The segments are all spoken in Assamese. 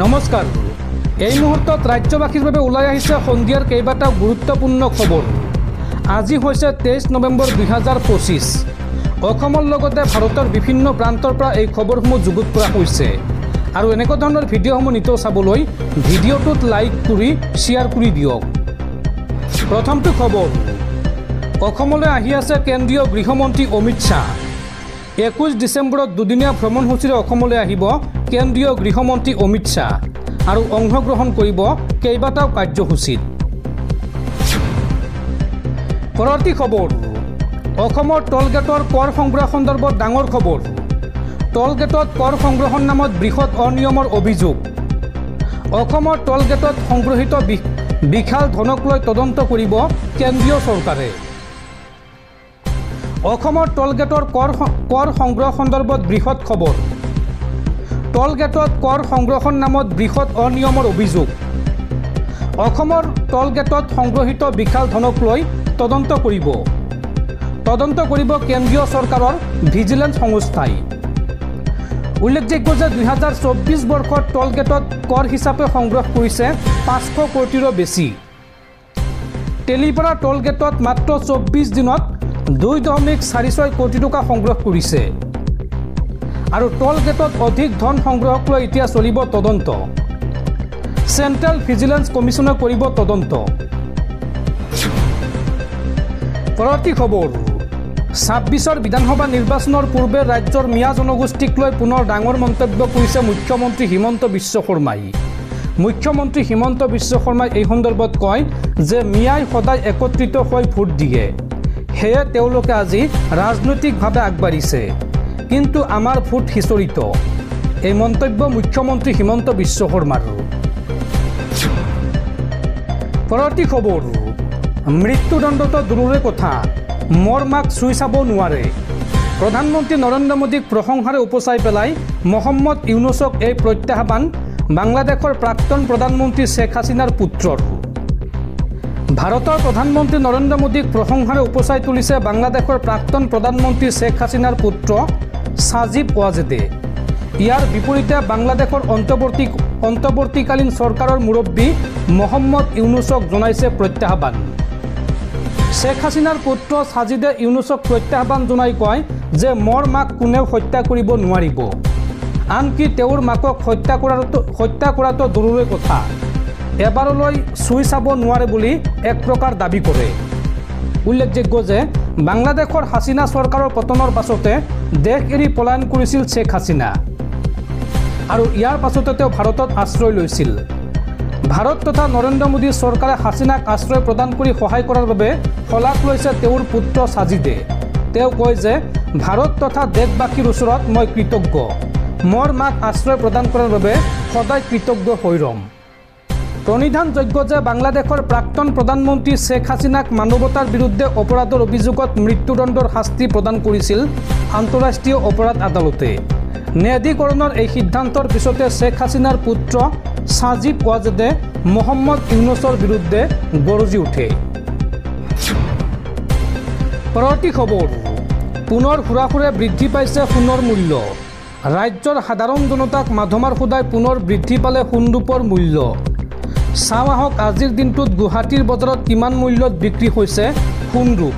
নমস্কাৰ। এই মুহূৰ্তত ৰাজ্যবাসীৰ বাবে ওলাই আহিছে সন্ধিয়াৰ কেইবাটাও গুৰুত্বপূৰ্ণ খবৰ। আজি হৈছে 23 নৱেম্বৰ 2025। অসমৰ লগতে ভাৰতৰ বিভিন্ন প্ৰান্তৰ পৰা এই খবৰসমূহ যুগুত কৰা হৈছে। আৰু এনেকুৱা ধৰণৰ ভিডিঅ'সমূহ নিতৌ চাবলৈ ভিডিঅ'টোত লাইক কৰি শ্বেয়াৰ কৰি দিয়ক। প্ৰথমটো খবৰ, অসমলৈ আহি আছে কেন্দ্ৰীয় গৃহমন্ত্ৰী অমিত শ্বাহ। 21 ডিচেম্বৰত দুদিনীয়া ভ্ৰমণসূচীৰে অসমলৈ আহিব কেন্দ্ৰীয় গৃহমন্ত্ৰী অমিত শ্বাহ আৰু অংশগ্ৰহণ কৰিব কেইবাটাও কাৰ্যসূচীত। পৰৱৰ্তী খবৰ, অসমৰ টলগেটৰ কৰ সংগ্ৰহ সন্দৰ্ভত ডাঙৰ খবৰ। টলগেটত কৰ সংগ্ৰহৰ নামত বৃহৎ অনিয়মৰ অভিযোগ। অসমৰ টলগেটত সংগ্ৰহিত বিশাল ধনক লৈ তদন্ত কৰিব কেন্দ্ৰীয় চৰকাৰে। অসমৰ টলগেটৰ কৰ সংগ্ৰহ সন্দৰ্ভত বৃহৎ খবৰ। টলগেটত কৰ সংগ্ৰহৰ নামত বৃহৎ অনিয়মৰ অভিযোগ। অসমৰ টলগেটত সংগ্ৰহিত বিশাল ধনক লৈ তদন্ত কৰিব কেন্দ্ৰীয় চৰকাৰৰ ভিজিলেন্স সংস্থাই। উল্লেখযোগ্য যে 2024 বৰ্ষত টলগেটত কৰ হিচাপে সংগ্ৰহ কৰিছে 500 কোটিৰো বেছি। তেলিপাৰা টলগেটত মাত্ৰ 24 দিনত 2.46 কোটি টকা সংগ্ৰহ কৰিছে। আৰু টলগেটত অধিক ধন সংগ্ৰহক লৈ এতিয়া চলিব তদন্ত। চেণ্ট্ৰেল ভিজিলেন্স কমিশ্যনে কৰিব তদন্ত। পৰৱৰ্তী খবৰ, 26 বিধানসভা নিৰ্বাচনৰ পূৰ্বে ৰাজ্যৰ মিয়া জনগোষ্ঠীক লৈ পুনৰ ডাঙৰ মন্তব্য কৰিছে মুখ্যমন্ত্ৰী হিমন্ত বিশ্ব শৰ্মাই। মুখ্যমন্ত্ৰী হিমন্ত বিশ্ব শৰ্মাই এই সন্দৰ্ভত কয় যে মিয়াই সদায় একত্ৰিত হৈ ভোট দিয়ে, সেয়ে তেওঁলোকে আজি ৰাজনৈতিকভাৱে আগবাঢ়িছে, কিন্তু আমাৰ ভোট সিঁচৰিত। এই মন্তব্য মুখ্যমন্ত্ৰী হিমন্ত বিশ্ব শৰ্মাৰ। পৰৱৰ্তী খবৰ, মৃত্যুদণ্ডটো দূৰৰে কথা, মোৰ মাক চুই চাব নোৱাৰে। প্ৰধানমন্ত্ৰী নৰেন্দ্ৰ মোদীক প্ৰশংসাৰে উপচাই পেলাই মহম্মদ ইউনুছক এই প্ৰত্যাহ্বান বাংলাদেশৰ প্ৰাক্তন প্ৰধানমন্ত্ৰী শ্বেখ হাছিনাৰ পুত্ৰৰ। ভাৰতৰ প্ৰধানমন্ত্ৰী নৰেন্দ্ৰ মোদীক প্ৰশংসাৰে উপচাই তুলিছে বাংলাদেশৰ প্ৰাক্তন প্ৰধানমন্ত্ৰী শ্বেখ হাছিনাৰ পুত্ৰ সাজিব ৱাজেদে। ইয়াৰ বিপৰীতে বাংলাদেশৰ অন্তৱৰ্তীকালীন চৰকাৰৰ মুৰব্বী মহম্মদ ইউনুছক জনাইছে প্ৰত্যাহ্বান। শ্বেখ হাছিনাৰ পুত্ৰ সাজিদে ইউনুছক প্ৰত্যাহ্বান জনাই কয় যে মোৰ মাক কোনেও হত্যা কৰিব নোৱাৰিব, আনকি তেওঁৰ মাকক হত্যা কৰাটো দূৰৰে কথা, এবাৰলৈ চুই চাব নোৱাৰে বুলি এক প্ৰকাৰ দাবী কৰে। উল্লেখযোগ্য যে বাংলাদেশৰ হাছিনা চৰকাৰৰ পতনৰ পাছতে দেশ এৰি পলায়ন কৰিছিল শ্বেখ হাছিনা আৰু ইয়াৰ পাছতে তেওঁ ভাৰতত আশ্ৰয় লৈছিল। ভাৰত তথা নৰেন্দ্ৰ মোদী চৰকাৰে হাছিনাক আশ্ৰয় প্ৰদান কৰি সহায় কৰাৰ বাবে শলাগ লৈছে তেওঁৰ পুত্ৰ সাজিদে। তেওঁ কয় যে ভাৰত তথা দেশবাসীৰ ওচৰত মই কৃতজ্ঞ, মোৰ মাক আশ্ৰয় প্ৰদান কৰাৰ বাবে সদায় কৃতজ্ঞ হৈ ৰম। প্ৰণিধানযোগ্য যে বাংলাদেশৰ প্ৰাক্তন প্ৰধানমন্ত্ৰী শ্বেখ হাছিনাক মানৱতাৰ বিৰুদ্ধে অপৰাধৰ অভিযোগত মৃত্যুদণ্ডৰ শাস্তি প্ৰদান কৰিছিল আন্তঃৰাষ্ট্ৰীয় অপৰাধ আদালতে। ন্যায়াধীকৰণৰ এই সিদ্ধান্তৰ পিছতে শ্বেখ হাছিনাৰ পুত্ৰ সাজিব ৱাজেদে মহম্মদ ইউনুছৰ বিৰুদ্ধে গৰজি উঠে। পৰৱৰ্তী খবৰ, পুনৰ সুৰাসুৰে বৃদ্ধি পাইছে সোণৰ মূল্য। ৰাজ্যৰ সাধাৰণ জনতাক মাধমাৰ সুদাই পুনৰ বৃদ্ধি পালে সোণৰূপৰ মূল্য। চাওঁ আহক আজিৰ দিনটোত গুৱাহাটীৰ বজাৰত কিমান মূল্যত বিক্ৰী হৈছে সোণৰূপ।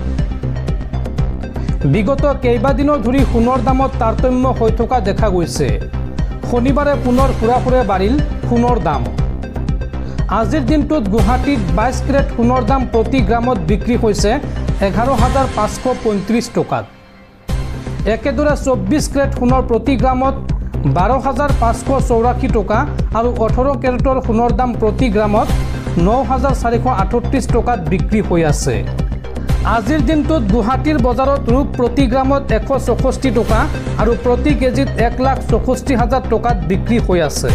বিগত কেইবাদিনো ধৰি সোণৰ দামত তাৰতম্য হৈ থকা দেখা গৈছে। শনিবাৰে পুনৰ সুৰাসুৰে বাঢ়িল সোণৰ দাম। আজিৰ দিনটোত গুৱাহাটীত 22 কেৰেট সোণৰ দাম প্ৰতি গ্ৰামত বিক্ৰী হৈছে 11,535 টকাত। একেদৰে 24 কেৰেট সোণৰ প্ৰতি গ্ৰামত 12,584 টকা আৰু 18 কেৰেটৰ সোণৰ দাম প্ৰতি গ্ৰামত 9,438 টকাত বিক্ৰী হৈ আছে। আজিৰ দিনটোত গুৱাহাটীৰ বজাৰত ৰূপ প্ৰতি গ্ৰামত 164 টকা আৰু প্ৰতি কেজিত 1,64,000 টকাত বিক্ৰী হৈ আছে।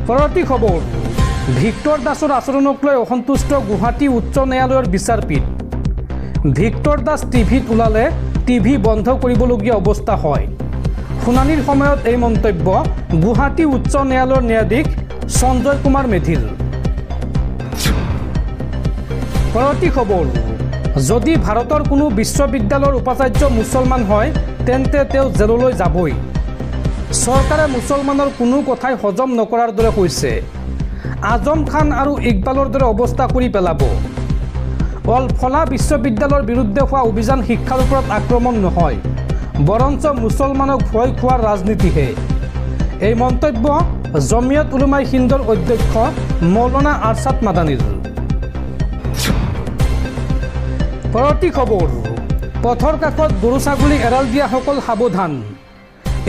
পৰৱৰ্তী খবৰ, ভিক্টৰ দাসৰ আচৰণক লৈ অসন্তুষ্ট গুৱাহাটী উচ্চ ন্যায়ালয়ৰ বিচাৰপীঠ। ভিক্টৰ দাস টিভিত ওলালে টিভি বন্ধ কৰিবলগীয়া অৱস্থা হয়। শুনানিৰ সময়ত এই মন্তব্য গুৱাহাটী উচ্চ ন্যায়ালয়ৰ ন্যায়াধীশ সঞ্জয় কুমাৰ মেধিৰ। পৰৱৰ্তী খবৰ, যদি ভাৰতৰ কোনো বিশ্ববিদ্যালয়ৰ উপাচাৰ্য মুছলমান হয় তেন্তে তেওঁ জেললৈ যাবই। চৰকাৰে মুছলমানৰ কোনো কথাই হজম নকৰাৰ দৰে হৈছে। আজম খান আৰু ইকবালৰ দৰে অৱস্থা কৰি পেলাব। অল ফলা বিশ্ববিদ্যালয়ৰ বিৰুদ্ধে হোৱা অভিযান শিক্ষাৰ ওপৰত আক্ৰমণ নহয়, বৰঞ্চ মুছলমানক ভয় খোৱাৰ ৰাজনীতিহে। এই মন্তব্য জমিয়ত উলমাই হিন্দৰ অধ্যক্ষ মৌলানা আৰছাদ মাদানীৰ। পৰৱৰ্তী খবৰ, পথৰ কাষত গৰু ছাগলী এৰাল দিয়াসকল সাৱধান।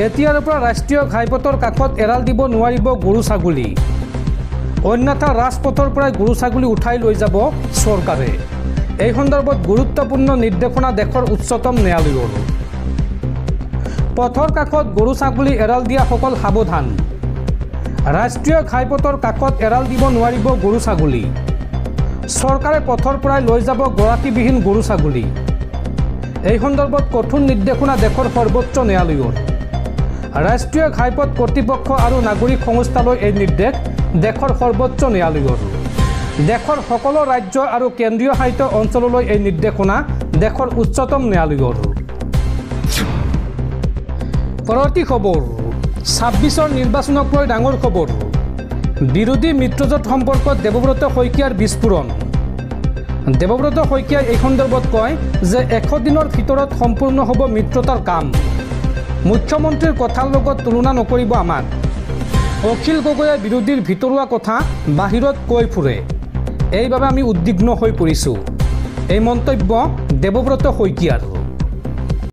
এতিয়াৰ পৰা ৰাষ্ট্ৰীয় ঘাইপথৰ কাষত এৰাল দিব নোৱাৰিব গৰু ছাগলী, অন্যথা ৰাজপথৰ পৰাই গৰু ছাগলী উঠাই লৈ যাব চৰকাৰে। এই সন্দৰ্ভত গুৰুত্বপূৰ্ণ নিৰ্দেশনা দেশৰ উচ্চতম ন্যায়ালয়ৰ। পথৰ কাষত গৰু ছাগলী এৰাল দিয়াসকল সাৱধান। ৰাষ্ট্ৰীয় ঘাইপথৰ কাষত এৰাল দিব নোৱাৰিব গৰু ছাগলী, চৰকাৰে পথৰ পৰাই লৈ যাব গৰাকীবিহীন গৰু ছাগলী। এই সন্দৰ্ভত কঠোৰ নিৰ্দেশনা দেশৰ সৰ্বোচ্চ ন্যায়ালয়ৰ। ৰাষ্ট্ৰীয় ঘাইপথ কৰ্তৃপক্ষ আৰু নাগৰিক সংস্থালৈ এই নিৰ্দেশ দেশৰ সৰ্বোচ্চ ন্যায়ালয়ৰ। দেশৰ সকলো ৰাজ্য আৰু কেন্দ্ৰীয় শাসিত অঞ্চললৈ এই নিৰ্দেশনা দেশৰ উচ্চতম ন্যায়ালয়ৰ। পৰৱৰ্তী খবৰ, ২৬ৰ নিৰ্বাচনক লৈ ডাঙৰ খবৰ। বিৰোধী মিত্ৰজোঁট সম্পৰ্কত দেৱব্ৰত শইকীয়াৰ বিস্ফোৰণ। দেৱব্ৰত শইকীয়াই এই সন্দৰ্ভত কয় যে ১০০ দিনৰ ভিতৰত সম্পূৰ্ণ হ'ব মিত্ৰতাৰ কাম। মুখ্যমন্ত্ৰীৰ কথাৰ লগত তুলনা নকৰিব আমাক। অখিল গগৈয়ে বিৰোধীৰ ভিতৰুৱা কথা বাহিৰত কৈ ফুৰে, এইবাবে আমি উদ্বিগ্ন হৈ পৰিছোঁ। এই মন্তব্য দেৱব্ৰত শইকীয়াৰ।